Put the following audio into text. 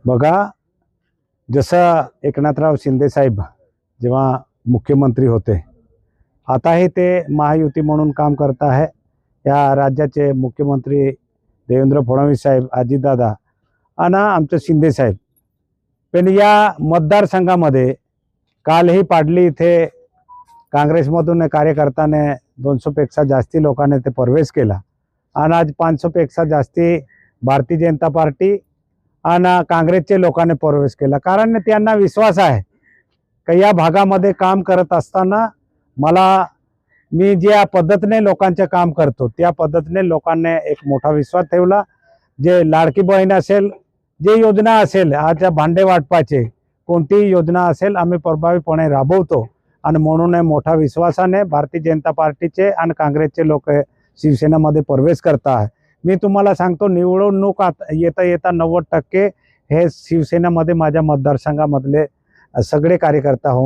बघा, जसं एकनाथराव शिंदे साहेब जेव्हा मुख्यमंत्री होते, आताही ते महायुती म्हणून काम करत आहे। या राज्याचे मुख्यमंत्री देवेंद्र फडणवीस साहेब, अजितदादा आणि आमचे शिंदे साहेब। पण या मतदारसंघामध्ये कालही पाडली इथे काँग्रेसमधून कार्यकर्त्याने 200 पेक्षा जास्ती लोकांनी ते प्रवेश केला आणि आज 500 पेक्षा जास्ती भारतीय जनता पार्टी आणि काँग्रेसचे लोकांनी प्रवेश केला। कारण त्यांना विश्वास आहे की या भागामध्ये काम करत असताना मी ज्या पद्धतीने लोकांचे काम करतो त्या पद्धतीने लोकांनी एक मोठा विश्वास ठेवला। जे लाडकी बहीण असेल, जे योजना असेल, आज भांडे वाटपाचे कोणतीही योजना असेल, आम्ही प्रभावीपणे राबवतो आणि म्हणून मोठा विश्वासाने भारतीय जनता पार्टीचे आणि काँग्रेसचे लोक शिवसेनेमध्ये प्रवेश करत आहे। मी तुम्हाला सांगतो, निवडणूक येता 90% हे शिवसेनेमध्ये माझ्या मतदारसंघामधले सगळे कार्यकर्ता होऊन